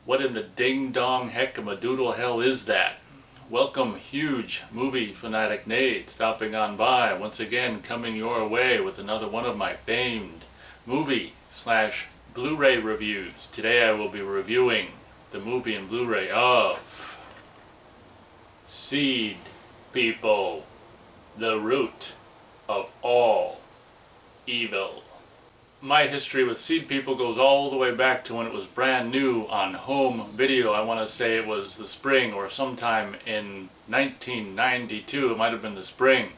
What in the ding-dong heck-a-madoodle hell is that? Welcome, huge movie fanatic Nate, stopping on by, once again coming your way with another one of my famed movie/Blu-ray reviews. Today I will be reviewing the movie and Blu-ray of Seedpeople, the root of all evil. My history with Seedpeople goes all the way back to when it was brand new on home video. I want to say it was the spring or sometime in 1992. It might have been the spring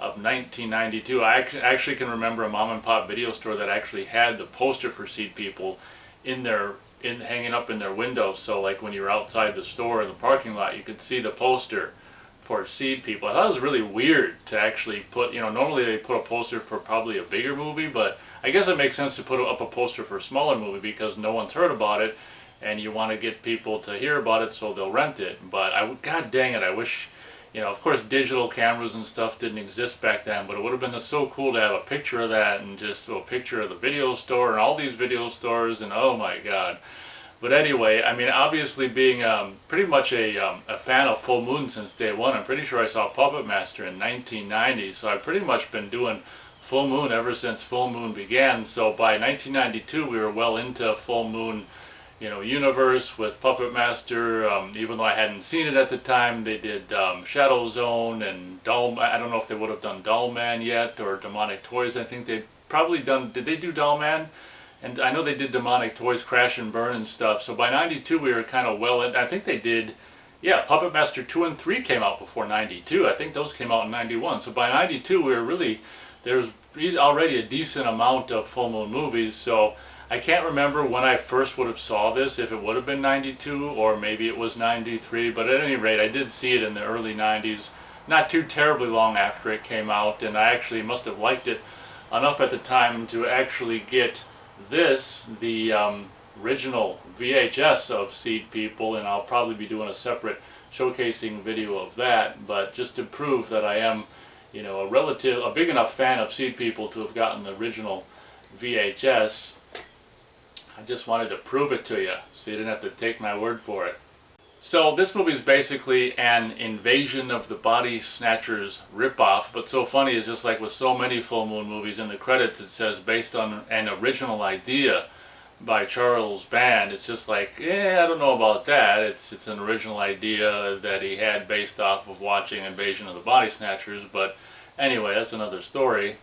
of 1992. I actually can remember a mom and pop video store that actually had the poster for Seedpeople hanging up in their window. So like when you were outside the store in the parking lot, you could see the poster for Seedpeople. I thought it was really weird to actually put, normally they put a poster for probably a bigger movie, but I guess it makes sense to put up a poster for a smaller movie because no one's heard about it and you want to get people to hear about it so they'll rent it. But god dang it, I wish, of course digital cameras and stuff didn't exist back then, but it would have been so cool to have a picture of that and just a picture of the video store and all these video stores, and oh my god. But anyway, I mean, obviously being pretty much a fan of Full Moon since day one, I'm pretty sure I saw Puppet Master in 1990, so I've pretty much been doing Full Moon ever since Full Moon began. So by 1992 we were well into Full Moon, universe with Puppet Master. Even though I hadn't seen it at the time, they did Shadow Zone and I don't know if they would have done Doll Man yet, or Demonic Toys. I think they'd probably done, did they do Doll Man? And I know they did Demonic Toys, Crash and Burn and stuff. So by 92 we were kind of well in. I think they did, yeah, Puppet Master 2 and 3 came out before 92. I think those came out in 91. So by 92 we were really, there's already a decent amount of Full Moon movies. So I can't remember when I first would have saw this, if it would have been 92 or maybe it was 93. But at any rate, I did see it in the early 90s, not too terribly long after it came out. And I actually must have liked it enough at the time to actually get the original VHS of Seedpeople, and I'll probably be doing a separate showcasing video of that. But just to prove that I am, a big enough fan of Seedpeople to have gotten the original VHS, I just wanted to prove it to you, so you didn't have to take my word for it. So this movie is basically an Invasion of the Body Snatchers ripoff, but so funny is just like with so many Full Moon movies, in the credits it says based on an original idea by Charles Band. It's just like, I don't know about that. It's an original idea that he had based off of watching Invasion of the Body Snatchers, but anyway, that's another story.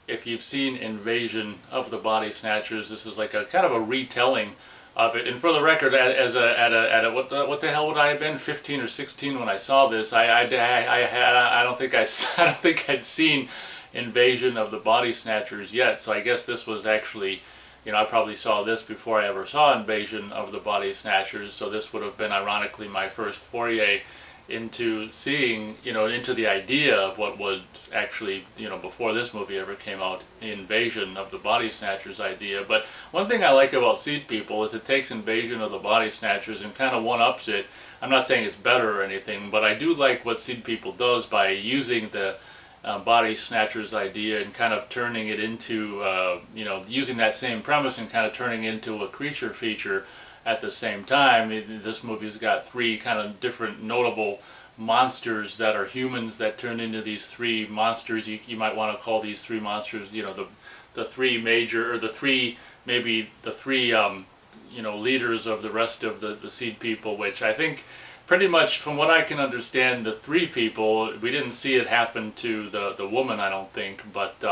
If you've seen Invasion of the Body Snatchers, this is like a kind of a retelling of it. And for the record, what the hell would I have been, 15 or 16 when I saw this? I don't think I'd seen Invasion of the Body Snatchers yet. So I guess this was actually, I probably saw this before I ever saw Invasion of the Body Snatchers. So this would have been ironically my first foray into seeing, into the idea of what would actually, before this movie ever came out, Invasion of the Body Snatchers idea. But one thing I like about Seedpeople is it takes Invasion of the Body Snatchers and kind of one-ups it. I'm not saying it's better or anything, but I do like what Seedpeople does by using the Body Snatchers idea and kind of turning it into, using that same premise and kind of turning it into a creature feature. At the same time, this movie's got three kind of different notable monsters that are humans that turn into these three monsters. You might want to call these three monsters, the three major, or the three leaders of the rest of the Seedpeople, which I think pretty much from what I can understand, the three people, we didn't see it happen to the woman, I don't think, but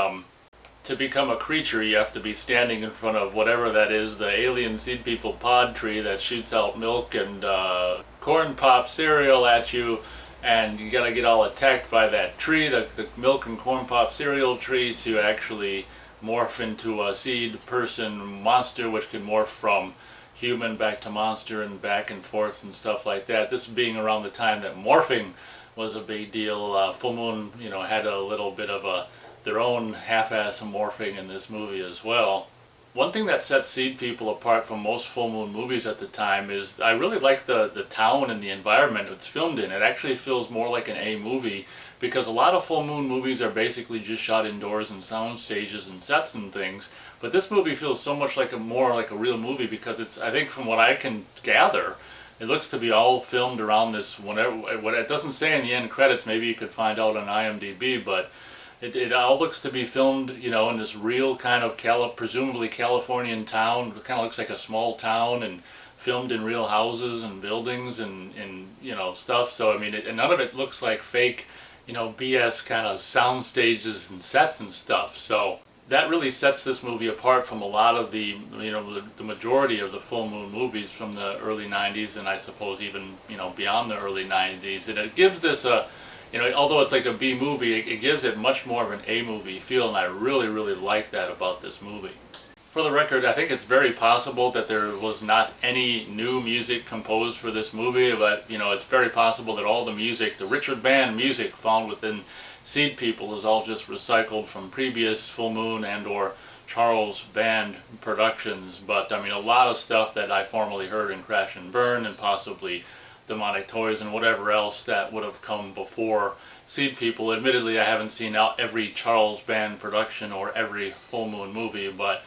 to become a creature, you have to be standing in front of whatever that is, the alien Seedpeople pod tree that shoots out milk and corn pop cereal at you, and you gotta get all attacked by that tree, the milk and corn pop cereal tree, to actually morph into a seed person monster, which can morph from human back to monster and back and forth and stuff like that. This being around the time that morphing was a big deal. Full Moon, had a little bit of their own half-ass morphing in this movie as well. One thing that sets Seedpeople apart from most full moon movies at the time is I really like the town and the environment it's filmed in. It actually feels more like an A movie, because a lot of full moon movies are basically just shot indoors in sound stages and sets and things. But this movie feels so much like more like a real movie, because it's, I think from what I can gather, it looks to be all filmed around this, whatever, what it doesn't say in the end credits, maybe you could find out on IMDb, but it all looks to be filmed, you know, in this real kind of presumably Californian town. It kind of looks like a small town, and filmed in real houses and buildings and you know, stuff. So I mean, and none of it looks like fake, you know, BS kind of sound stages and sets and stuff. So that really sets this movie apart from a lot of the, you know, the majority of the full moon movies from the early 90s, and I suppose even, you know, beyond the early 90s. And it gives this a, you know, although it's like a B movie, it gives it much more of an A movie feel, and I really, really like that about this movie. For the record, I think it's very possible that there was not any new music composed for this movie, but, you know, it's very possible that all the music, the Richard Band music found within Seedpeople, is all just recycled from previous Full Moon and or Charles Band productions. But, I mean, a lot of stuff that I formerly heard in Crash and Burn, and possibly Demonic Toys and whatever else that would have come before Seedpeople. Admittedly, I haven't seen out every Charles Band production or every Full Moon movie, but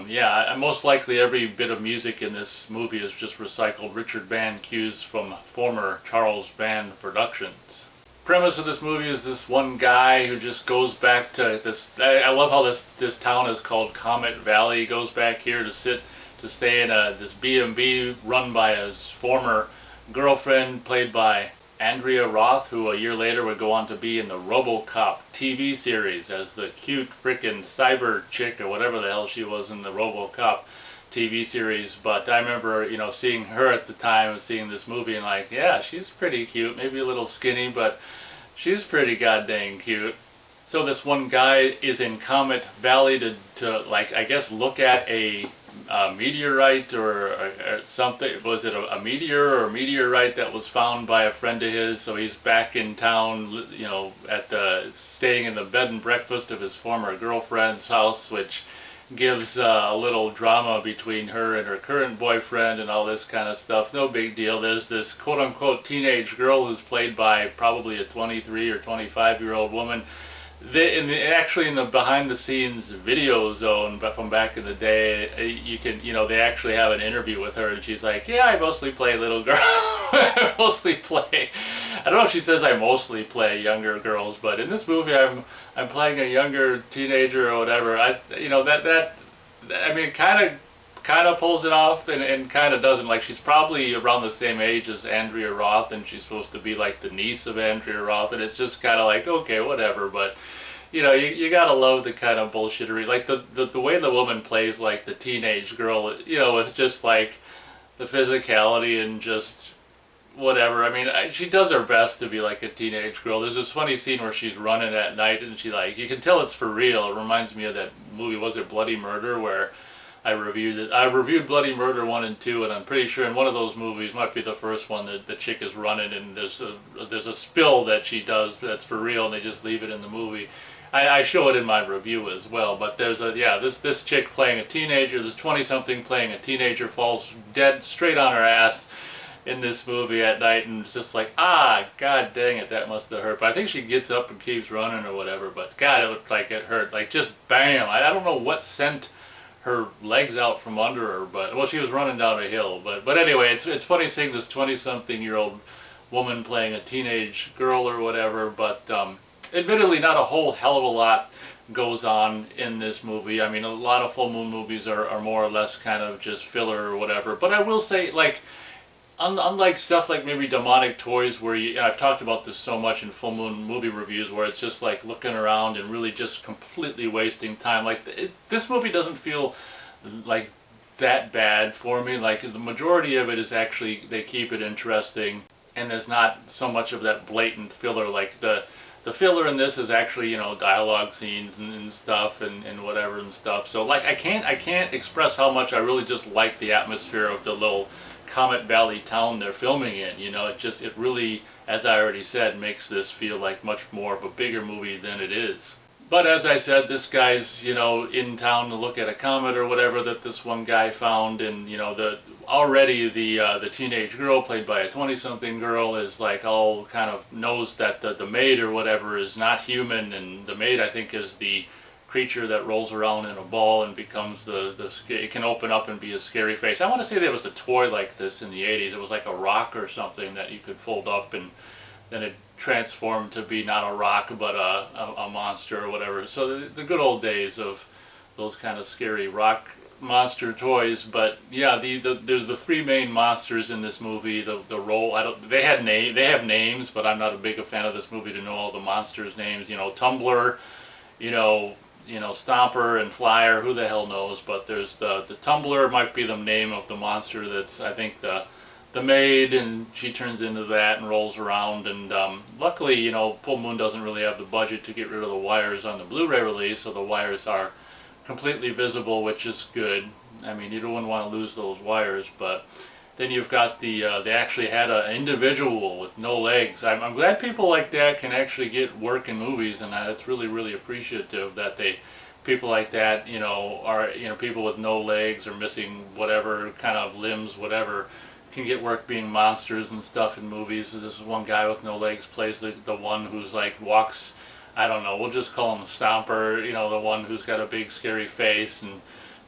yeah, most likely every bit of music in this movie is just recycled Richard Band cues from former Charles Band productions. Premise of this movie is this one guy who just goes back to this. I love how this town is called Comet Valley. He goes back here to stay in this B&B run by his former girlfriend, played by Andrea Roth, who a year later would go on to be in the RoboCop TV series as the cute frickin' cyber chick or whatever the hell she was in the RoboCop TV series. But I remember, you know, seeing her at the time and seeing this movie and like, yeah, she's pretty cute, maybe a little skinny, but she's pretty goddamn cute. So this one guy is in Comet Valley to like, I guess, look at a meteorite or something. Was it a meteor or a meteorite that was found by a friend of his? So he's back in town, you know, staying in the bed and breakfast of his former girlfriend's house, which gives a little drama between her and her current boyfriend and all this kind of stuff. No big deal. There's this quote-unquote teenage girl who's played by probably a 23 or 25-year-old woman. Actually in the behind-the-scenes video zone, but from back in the day, you can, you know, they actually have an interview with her, and she's like, "Yeah, I mostly play little girl. I mostly play." I don't know if she says I mostly play younger girls, but in this movie, I'm playing a younger teenager or whatever. You know, I mean, kind of pulls it off and kind of doesn't. Like, she's probably around the same age as Andrea Roth, and she's supposed to be like the niece of Andrea Roth, and it's just kind of like, okay, whatever. But you know, you gotta love the kind of bullshittery, like the way the woman plays like the teenage girl, you know, with just like the physicality and just whatever. I mean, she does her best to be like a teenage girl. There's this funny scene where she's running at night, and she, like, you can tell it's for real. It reminds me of that movie, was it Bloody Murder, where I reviewed it. I reviewed Bloody Murder 1 and 2, and I'm pretty sure in one of those movies, might be the first one, that the chick is running and there's a spill that she does that's for real, and they just leave it in the movie. I show it in my review as well, but there's this chick playing a teenager, this 20-something playing a teenager, falls dead straight on her ass in this movie at night, and it's just like, ah, god dang it, that must have hurt. But I think she gets up and keeps running or whatever, but god, it looked like it hurt. Like, just bam. I don't know what sent her legs out from under her, but, well, she was running down a hill. But anyway, it's funny seeing this 20-something-year-old woman playing a teenage girl or whatever, but admittedly not a whole hell of a lot goes on in this movie. I mean, a lot of full moon movies are more or less kind of just filler or whatever, but I will say, like, unlike stuff like maybe Demonic Toys, where I've talked about this so much in full moon movie reviews, where it's just like looking around and really just completely wasting time. Like, this movie doesn't feel like that bad for me. Like, the majority of it is actually, they keep it interesting, and there's not so much of that blatant filler. Like, the filler in this is actually, you know, dialogue scenes and stuff and whatever and stuff. So, like, I can't express how much I really just like the atmosphere of the little Comet Valley town they're filming in. You know, it really, as I already said, makes this feel like much more of a bigger movie than it is. But as I said, this guy's, in town to look at a comet or whatever that this one guy found, and already the teenage girl played by a 20-something girl is like all kind of knows that the maid or whatever is not human, and the maid I think is the creature that rolls around in a ball and becomes it can open up and be a scary face. I want to say there was a toy like this in the 80s. It was like a rock or something that you could fold up, and then it transformed to be not a rock but a monster or whatever. So the good old days of those kind of scary rock monster toys. But yeah, there's the three main monsters in this movie. The role, they have names, but I'm not a big fan of this movie to know all the monsters' names. Tumbler, Stomper and Flyer, who the hell knows. But there's the Tumbler might be the name of the monster that's, I think, the maid, and she turns into that and rolls around. And luckily, Full Moon doesn't really have the budget to get rid of the wires on the Blu-ray release, so the wires are completely visible, which is good. I mean, you don't want to lose those wires. But then you've got they actually had an individual with no legs. I'm glad people like that can actually get work in movies, and it's really, really appreciative that people like that, are, people with no legs or missing whatever kind of limbs, whatever, can get work being monsters and stuff in movies. So this is one guy with no legs plays the one who's like walks, I don't know, we'll just call him a Stomper, the one who's got a big scary face and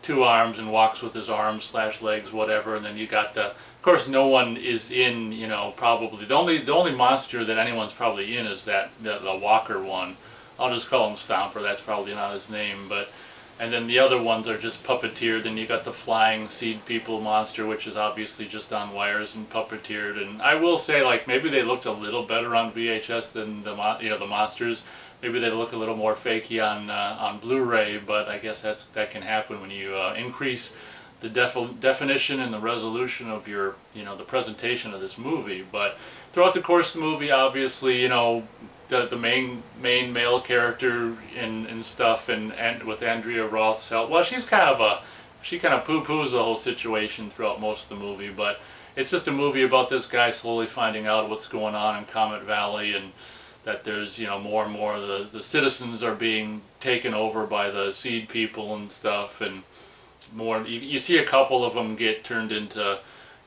two arms and walks with his arms / legs, whatever. And then you got of course no one is in, probably the only monster that anyone's probably in is the walker one. I'll just call him Stomper, that's probably not his name. But and then the other ones are just puppeteered. Then you got the flying Seedpeople monster, which is obviously just on wires and puppeteered. And I will say, like, maybe they looked a little better on VHS than the monsters. Maybe they look a little more fakey on Blu-ray, but I guess that can happen when you increase the definition and the resolution of your, the presentation of this movie. But throughout the course of the movie, obviously, the main male character and stuff, and with Andrea Roth's help, well, she kind of poo-poos the whole situation throughout most of the movie, but it's just a movie about this guy slowly finding out what's going on in Comet Valley, and that there's, more and more of the citizens are being taken over by the Seedpeople and stuff, and more, you see a couple of them get turned into,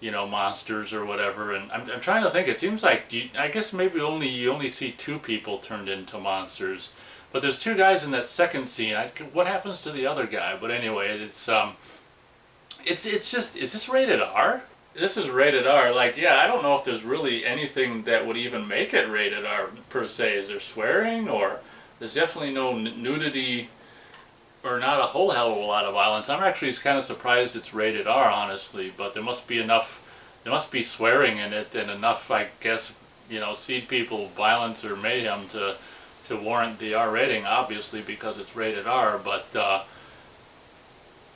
monsters or whatever. And I'm trying to think, it seems like, I guess maybe you only see two people turned into monsters, but there's two guys in that second scene. What happens to the other guy? But anyway, it's just, is this rated R? This is rated R. Like, yeah, I don't know if there's really anything that would even make it rated R per se. Is there swearing? Or there's definitely no nudity, or not a whole hell of a lot of violence. I'm actually kind of surprised it's rated R, honestly, but there must be swearing in it, and enough, I guess, Seedpeople violence or mayhem to warrant the R rating, obviously, because it's rated R. But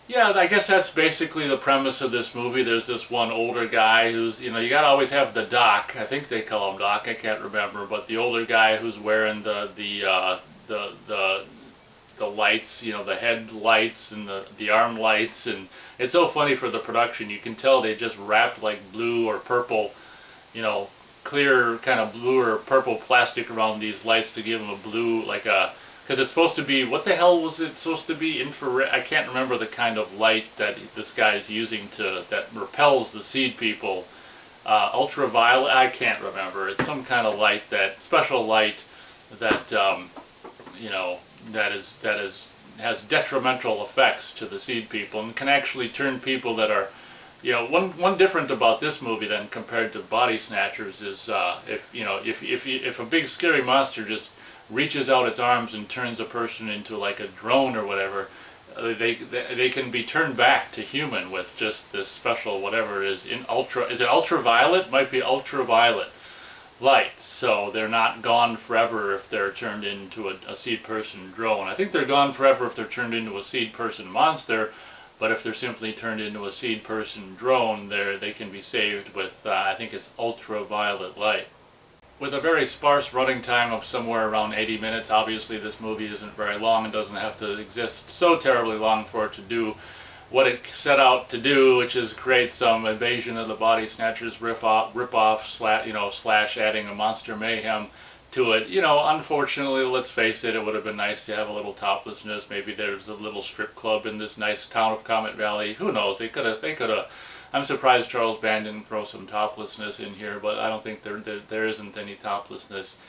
yeah, I guess that's basically the premise of this movie. There's this one older guy who's, you gotta always have the doc. I think they call him Doc, I can't remember, but the older guy who's wearing the lights, the head lights and the arm lights. And it's so funny for the production. You can tell they just wrapped like blue or purple, clear kind of blue or purple plastic around these lights to give them a blue, like because it's supposed to be, what the hell was it supposed to be? Infrared? I can't remember the kind of light that this guy is using that repels the Seedpeople. Ultraviolet? I can't remember. It's some kind of light, special light that, that has detrimental effects to the Seedpeople, and can actually turn people that are, one different about this movie than compared to Body Snatchers is if a big scary monster just reaches out its arms and turns a person into like a drone or whatever, they can be turned back to human with just this special whatever it is is it ultraviolet? Might be ultraviolet light, so they're not gone forever if they're turned into a seed person drone. I think they're gone forever if they're turned into a seed person monster, but if they're simply turned into a seed person drone, they can be saved with, I think it's ultraviolet light. With a very sparse running time of somewhere around 80 minutes, obviously this movie isn't very long and doesn't have to exist so terribly long for it to do what it set out to do, which is create some Invasion of the Body Snatchers rip-off, slash adding a Monster Mayhem to it. You know, unfortunately, let's face it, it would have been nice to have a little toplessness. Maybe there's a little strip club in this nice town of Comet Valley. Who knows? They could have. I'm surprised Charles Band didn't throw some toplessness in here, but I don't think there isn't any toplessness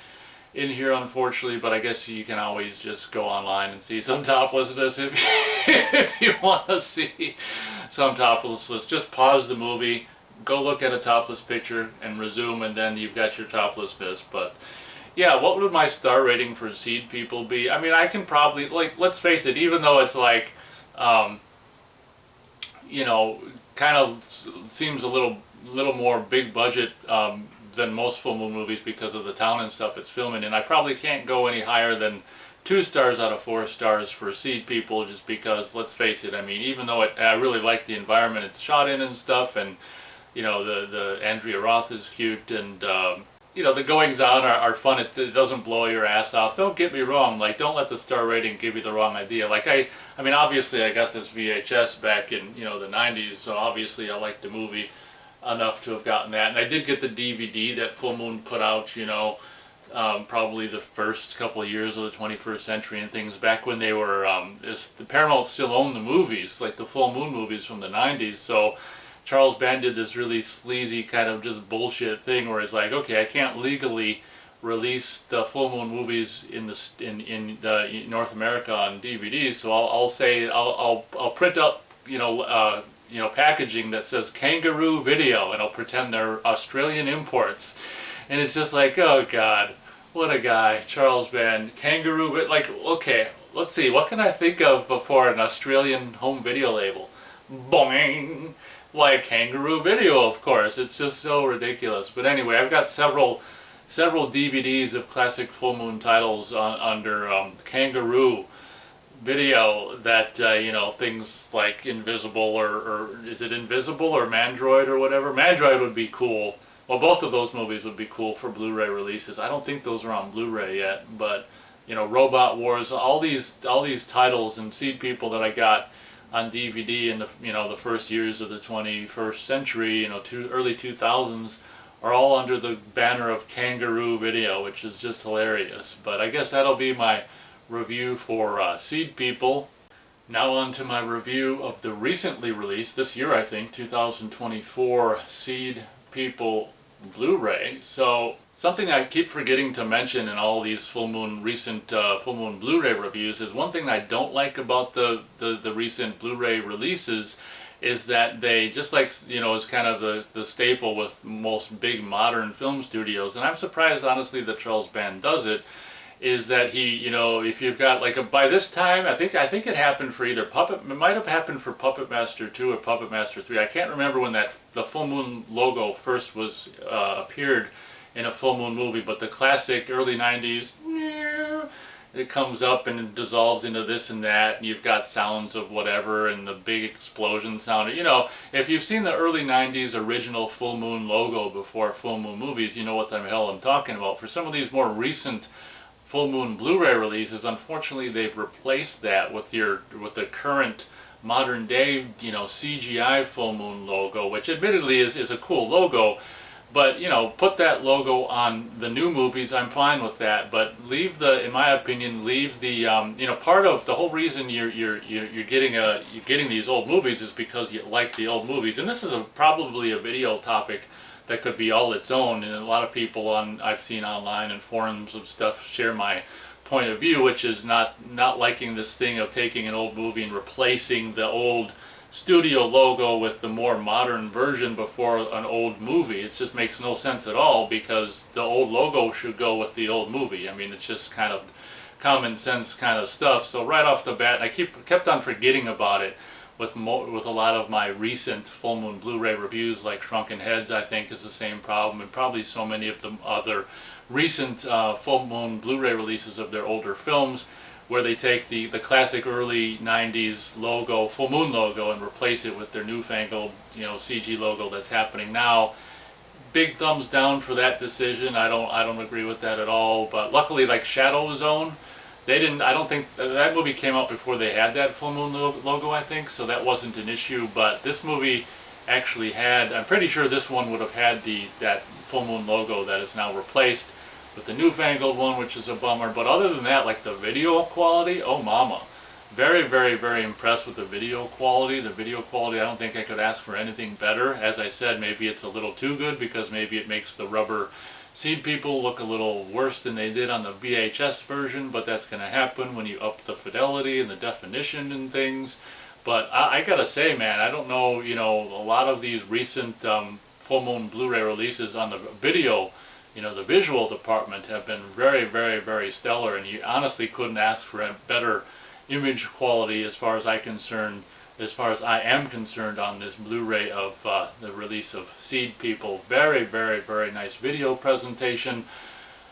in here, unfortunately. But I guess you can always just go online and see some toplessness if you want to see some toplessness. Just pause the movie, go look at a topless picture, and resume, and then you've got your toplessness. But yeah, what would my star rating for Seedpeople be? I mean, I can probably, like, let's face it, even though it's like, you know, kind of seems a little more big budget than most full moon movies because of the town and stuff it's filming in. I probably can't go any higher than 2 stars out of 4 stars for Seedpeople, just because, let's face it, I mean, even though I really like the environment it's shot in and stuff, and you know, the Andrea Roth is cute, and you know, the goings on are fun. It doesn't blow your ass off. Don't get me wrong. Like, don't let the star rating give you the wrong idea. Like, I mean, obviously I got this VHS back in, you know, the 90s, so obviously I liked the movie enough to have gotten that. And I did get the DVD that Full Moon put out, you know, probably the first couple of years of the 21st century and things, back when they were, the Paramount still owned the movies, like the Full Moon movies from the 90s, so Charles Band did this really sleazy kind of just bullshit thing where it's like, okay, I can't legally release the Full Moon movies in the North America on DVDs, so I'll print up, you know, packaging that says Kangaroo Video, and I'll pretend they're Australian imports, and it's just like, oh god, what a guy, Charles Band. Kangaroo, like, okay, let's see, what can I think of for an Australian home video label? Boing! Like Kangaroo Video, of course. It's just so ridiculous. But anyway, I've got several DVDs of classic Full Moon titles under Kangaroo Video that, you know, things like Invisible, or is it Invisible or Mandroid or whatever? Mandroid would be cool. Well, both of those movies would be cool for Blu-ray releases. I don't think those are on Blu-ray yet, but you know, Robot Wars, all these titles and Seedpeople that I got on DVD in the, you know, the first years of the 21st century, you know, early 2000s, are all under the banner of Kangaroo Video, which is just hilarious. But I guess that'll be my review for Seedpeople. Now on to my review of the recently released, this year I think, 2024 Seedpeople Blu-ray. So something I keep forgetting to mention in all these recent Full Moon Blu-ray reviews is one thing I don't like about the recent Blu-ray releases is that they, just like, you know, is kind of the staple with most big modern film studios, and I'm surprised honestly that Charles Band does it, is that he, you know, if you've got like by this time, I think it happened for either it might have happened for Puppet Master 2 or Puppet Master 3. I can't remember when the Full Moon logo first was appeared in a Full Moon movie, but the classic early 90s, it comes up and it dissolves into this and that, and you've got sounds of whatever, and the big explosion sound. You know, if you've seen the early 90s original Full Moon logo before Full Moon movies, you know what the hell I'm talking about. For some of these more recent Full Moon Blu-ray releases, unfortunately they've replaced that with the current modern day, you know, CGI Full Moon logo, which admittedly is a cool logo, but you know, put that logo on the new movies, I'm fine with that, but leave in my opinion, leave the you know, part of the whole reason you're getting these old movies is because you like the old movies, and this is probably a video topic that could be all its own, and a lot of people I've seen online and forums of stuff share my point of view, which is not liking this thing of taking an old movie and replacing the old studio logo with the more modern version before an old movie. It just makes no sense at all, because the old logo should go with the old movie. I mean, it's just kind of common sense kind of stuff. So right off the bat, and I kept on forgetting about it with a lot of my recent Full Moon Blu-ray reviews, like Shrunken Heads, I think is the same problem, and probably so many of the other recent Full Moon Blu-ray releases of their older films, where they take the classic early 90s logo, Full Moon logo, and replace it with their newfangled, you know, CG logo that's happening now. Big thumbs down for that decision. I don't agree with that at all. But luckily, like Shadow Zone, I don't think that movie came out before they had that Full Moon logo, I think, so that wasn't an issue. But this movie actually had, I'm pretty sure this one would have had that Full Moon logo that is now replaced. with the newfangled one, which is a bummer. But other than that, like the video quality, oh mama. Very, very, very impressed with the video quality. The video quality, I don't think I could ask for anything better. As I said, maybe it's a little too good because maybe it makes the rubber Seed People look a little worse than they did on the VHS version, but that's going to happen when you up the fidelity and the definition and things. But I gotta say, man, I don't know, you know, a lot of these recent full moon Blu-ray releases on the video, you know, the visual department have been very, very, very stellar, and you honestly couldn't ask for a better image quality as far as I am concerned on this Blu-ray of the release of Seed People. Very, very, very nice video presentation.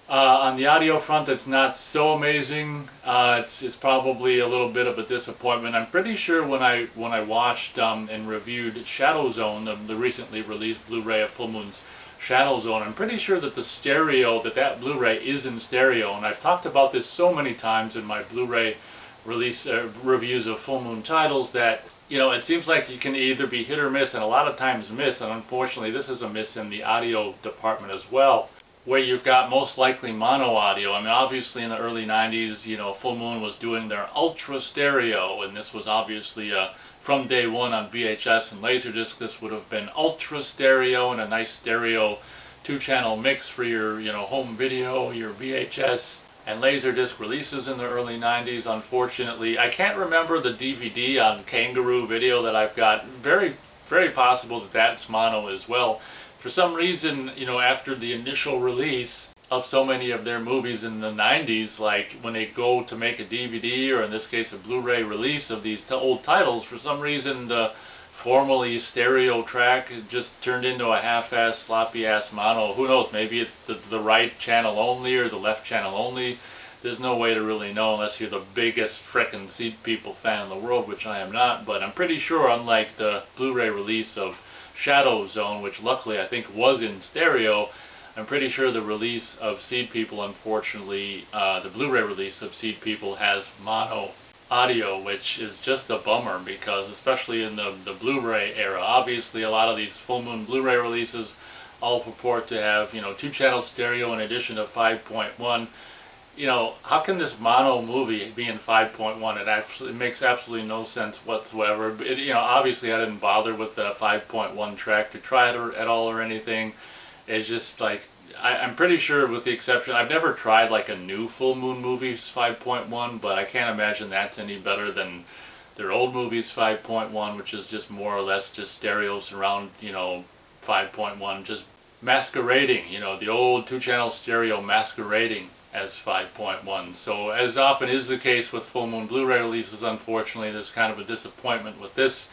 On the audio front, it's not so amazing. It's probably a little bit of a disappointment. I'm pretty sure when I watched and reviewed Shadow Zone, the recently released Blu-ray of Full Moon's Shadow Zone, I'm pretty sure that the stereo, that Blu-ray is in stereo, and I've talked about this so many times in my Blu-ray release reviews of Full Moon titles that, you know, it seems like you can either be hit or miss, and a lot of times miss, and unfortunately this is a miss in the audio department as well, where you've got most likely mono audio. I mean, obviously in the early 90s, you know, Full Moon was doing their ultra stereo, and this was obviously from day one on VHS and Laserdisc, this would have been ultra stereo and a nice stereo 2-channel mix for your, you know, home video, your VHS and Laserdisc releases in the early 90s. Unfortunately, I can't remember the DVD on Kangaroo Video that I've got. Very, very possible that that's mono as well. For some reason, you know, after the initial release of so many of their movies in the 90s, like when they go to make a DVD, or in this case a Blu-ray release of these old titles, for some reason the formerly stereo track just turned into a half-ass, sloppy-ass mono. Who knows, maybe it's the right channel only or the left channel only. There's no way to really know unless you're the biggest frickin' Seed People fan in the world, which I am not, but I'm pretty sure, unlike the Blu-ray release of Shadow Zone, which luckily I think was in stereo, I'm pretty sure the release of Seed People, unfortunately, the Blu-ray release of Seed People has mono audio, which is just a bummer, because especially in the Blu-ray era, obviously a lot of these Full Moon Blu-ray releases all purport to have, you know, 2-channel stereo in addition to 5.1. You know, how can this mono movie be in 5.1? It makes absolutely no sense whatsoever. You know, obviously I didn't bother with the 5.1 track to try it at all or anything. It's just like, I'm pretty sure, with the exception, I've never tried like a new Full Moon movie's 5.1, but I can't imagine that's any better than their old movie's 5.1, which is just more or less just stereo surround, you know, 5.1, just masquerading, you know, the old 2-channel stereo masquerading as 5.1. So as often is the case with Full Moon Blu-ray releases, unfortunately, there's kind of a disappointment with this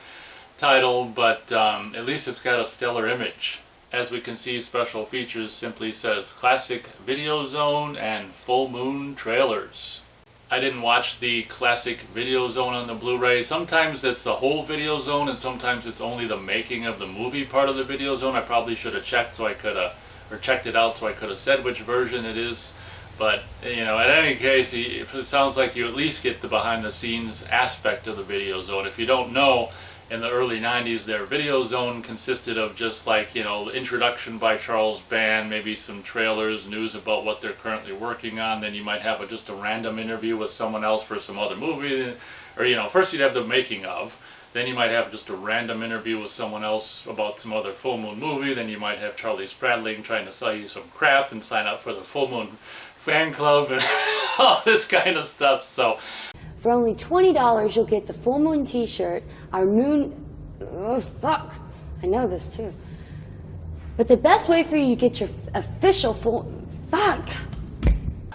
title, but at least it's got a stellar image. As we can see, special features simply says Classic Video Zone and Full Moon Trailers. I didn't watch the Classic Video Zone on the Blu-ray. Sometimes that's the whole Video Zone, and sometimes it's only the making of the movie part of the Video Zone. I probably should have checked so I could have, or checked it out so I could have said which version it is. But, you know, in any case, if it sounds like you at least get the behind-the-scenes aspect of the Video Zone. If you don't know, in the early 90s, their Video Zone consisted of just like, you know, introduction by Charles Band, maybe some trailers, news about what they're currently working on. Then you might have just a random interview with someone else for some other movie. Or, you know, first you'd have the making of. Then you might have just a random interview with someone else about some other Full Moon movie. Then you might have Charlie Spradling trying to sell you some crap and sign up for the Full Moon fan club and all this kind of stuff. So for only $20, you'll get the Full Moon t-shirt, our moon... Oh, fuck. I know this, too. But the best way for you to get your official full... Fuck!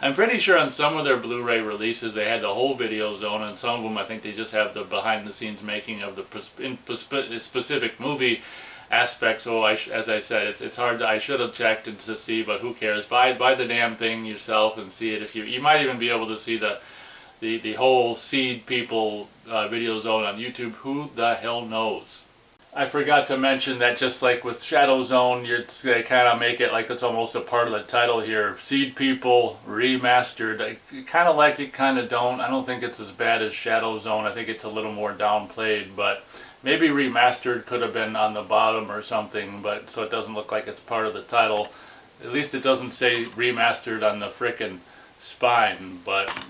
I'm pretty sure on some of their Blu-ray releases they had the whole Video Zone, and some of them I think they just have the behind-the-scenes making of the specific movie aspect. So as I said, it's hard to, I should have checked to see, but who cares? Buy the damn thing yourself and see it. If you might even be able to see the whole Seed People Video Zone on YouTube. Who the hell knows? I forgot to mention that just like with Shadow Zone, they kind of make it like it's almost a part of the title here. Seed People Remastered. I kind of like it, kind of don't. I don't think it's as bad as Shadow Zone. I think it's a little more downplayed, but maybe Remastered could have been on the bottom or something, but so it doesn't look like it's part of the title. At least it doesn't say remastered on the frickin' spine, but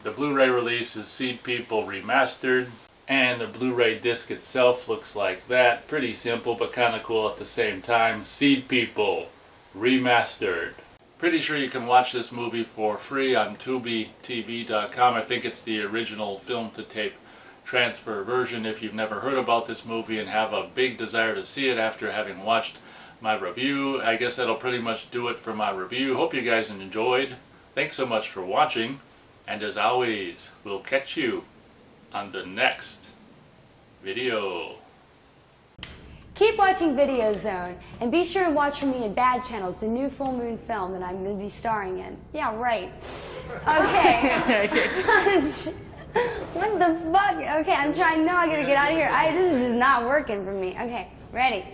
the Blu-ray release is Seedpeople Remastered, and the Blu-ray disc itself looks like that. Pretty simple, but kind of cool at the same time. Seedpeople Remastered. Pretty sure you can watch this movie for free on TubiTV.com. I think it's the original film-to-tape transfer version. If you've never heard about this movie and have a big desire to see it after having watched my review, I guess that'll pretty much do it for my review. Hope you guys enjoyed. Thanks so much for watching, and as always, we'll catch you on the next video. Keep watching Video Zone, and be sure and watch for me in Bad Channels, the new full moon film that I'm going to be starring in. Yeah, right. Okay. What the fuck? Okay, I'm trying. No, I gotta get out of here. This is just not working for me. Okay, ready.